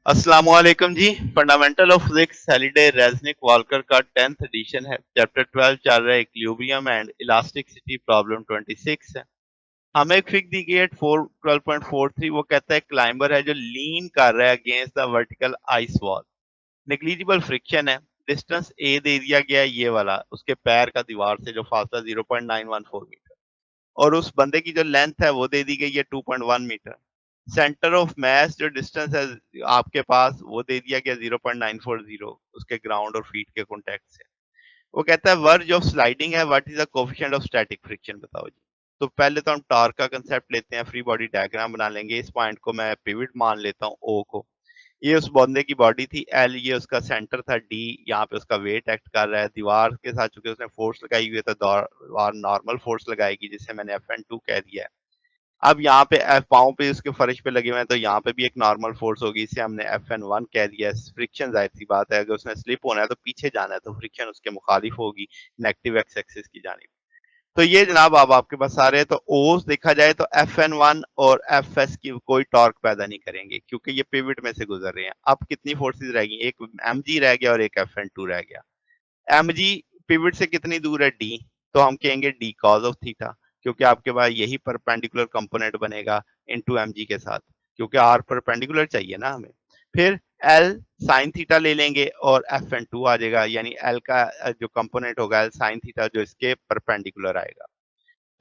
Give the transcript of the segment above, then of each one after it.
अस्सलामुअलैकुम जी। Fundamental of physics Halliday Resnick Walker का 10th एडिशन है। चैप्टर 12 चल रहा है इक्विलिब्रियम एंड इलास्टिसिटी प्रॉब्लम 26 है। हमें एक फिग दी गई है 12.43। वो कहता है क्लाइंबर है जो लीन कर रहा है against the vertical ice wall. Negligible friction है। डिस्टेंस ए दे दिया गया है ये वाला, उसके पैर का दीवार से जो फासला 0.914 मीटर, और उस बंदे की जो लेंथ है वो दे दी गई है 2.1 मीटर। सेंटर ऑफ मास जो डिस्टेंस है आपके पास वो दे दिया गया 0.940 उसके ग्राउंड और फीट के कॉन्टेक्ट से। वो कहता है वर्ज ऑफ स्लाइडिंग है, what is the coefficient of static friction, बताओ जी। तो पहले तो हम टॉर्क का कंसेप्ट लेते हैं, फ्री बॉडी डायग्राम बना लेंगे। इस पॉइंट को मैं पिवट मान लेता हूँ ओ को। ये उस बंदे की बॉडी थी एल, ये उसका सेंटर था डी, यहाँ पे उसका वेट एक्ट कर रहा है दीवार के साथ, चूंकि उसने फोर्स लगाई हुई है तो दीवार नॉर्मल फोर्स लगाएगी जिसे मैंने Fn2 कह दिया है। अब यहाँ पे पाँव पे उसके फर्श पे लगे हुए हैं तो यहाँ पे भी एक नॉर्मल फोर्स होगी, इसे हमने Fn1 कह दिया है। फ्रिक्शन जाहिर सी बात है, अगर उसने स्लिप होना है तो पीछे जाना है तो फ्रिक्शन उसके मुखालिफ होगी, नेगेटिव एक्स एक्सिस की जानिब। तो ये जनाब अब आपके पास आ रहे हैं, तो ओस देखा जाए तो Fn1 और Fs की कोई टॉर्क पैदा नहीं करेंगे क्योंकि ये पिवट में से गुजर रहे हैं। अब कितनी फोर्सेस रह गई, एक mg रह गया और एक Fn2 रह गया। mg पिवट से कितनी दूर है d, तो हम कहेंगे d cos ऑफ थीटा, क्योंकि आपके पास यही परपेंडिकुलर कंपोनेंट बनेगा इनटू mg के साथ, क्योंकि r परपेंडिकुलर चाहिए ना हमें। फिर l sin थीटा ले लेंगे और Fn2 आ जाएगा, यानी l का जो कंपोनेंट होगा l sin थीटा जो इसके परपेंडिकुलर आएगा।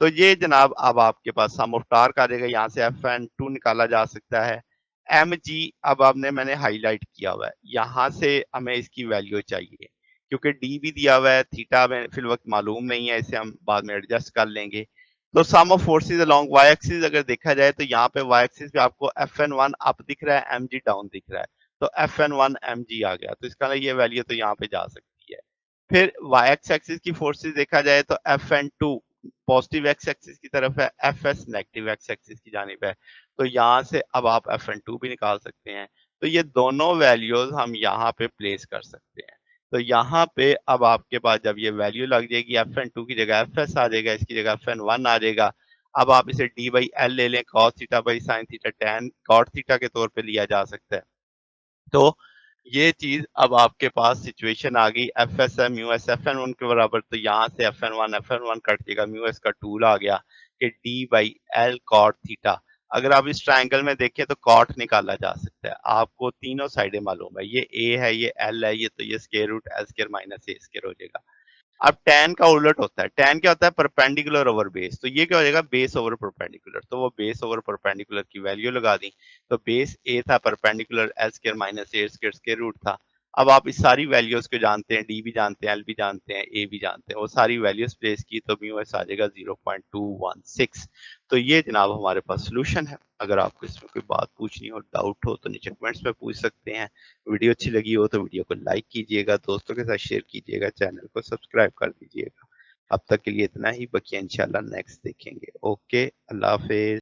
तो ये जनाब अब आपके पास सम ऑफ टार्क आ जाएगा, यहाँ से Fn2 निकाला जा सकता है। mg अब आपने मैंने हाईलाइट किया हुआ है, यहाँ से हमें इसकी वैल्यू चाहिए क्योंकि d भी दिया हुआ है, थीटा में फिल वक्त मालूम नहीं है, इसे हम बाद में एडजस्ट कर लेंगे। तो sum of forces along Y axis अगर देखा जाए तो यहाँ पे वाई एक्सिस पे आपको Fn1 अप दिख रहा है, mg डाउन दिख रहा है, तो Fn1 mg आ गया, तो इसका ये वैल्यू तो यहाँ पे जा सकती है। फिर वाई एक्स एक्सिस की फोर्सेस देखा जाए तो Fn2 पॉजिटिव एक्स एक्सिस की तरफ है, Fs नेगेटिव एक्स एक्सिस की जानिब है, तो यहाँ से अब आप Fn2 भी निकाल सकते हैं। तो ये दोनों वैल्यूज हम यहाँ पे प्लेस कर सकते हैं। तो यहाँ पे अब आपके पास जब ये वैल्यू लग जाएगी, Fn2 की जगह Fs आ जाएगा, इसकी जगह Fn1 आ जाएगा। अब आप इसे d बाई एल ले लें, cos theta by sine theta tan cot theta के तौर पे लिया जा सकता है। तो ये चीज अब आपके पास सिचुएशन आ गई, एफ एस है म्यू एस Fn1 के बराबर, तो यहाँ से Fn1 कट जाएगा, म्यू एस का टूल आ गया कि d by L cot theta. अगर आप इस ट्रायंगल में देखें तो कॉट निकाला जा सकता है, आपको तीनों साइडें मालूम है, ये a है, ये l है, ये तो ये square root L square minus A square हो जाएगा। अब tan का उलट होता है, tan क्या होता है, परपेंडिकुलर ओवर बेस, तो ये क्या हो जाएगा, बेस ओवर परपेंडिकुलर, तो वो बेस ओवर परपेंडिकुलर की वैल्यू लगा दी। तो बेस ए था, perpendicular L square minus A square square root था। अब आप इस सारी वैल्यूज को जानते हैं, डी भी जानते हैं, एल भी जानते हैं, ए भी जानते हैं, वो सारी वैल्यूज प्लेस की तो म्यू एस आ जाएगा 0.216। तो ये जनाब हमारे पास सोल्यूशन है। अगर आपको इसमें कोई बात पूछनी हो, डाउट हो, तो नीचे कमेंट्स में पूछ सकते हैं। वीडियो अच्छी लगी हो तो वीडियो को लाइक कीजिएगा, दोस्तों के साथ शेयर कीजिएगा, चैनल को सब्सक्राइब कर दीजिएगा। अब तक के लिए इतना ही, बाकी इंशाल्लाह नेक्स्ट देखेंगे। ओके, अल्लाह हाफिज।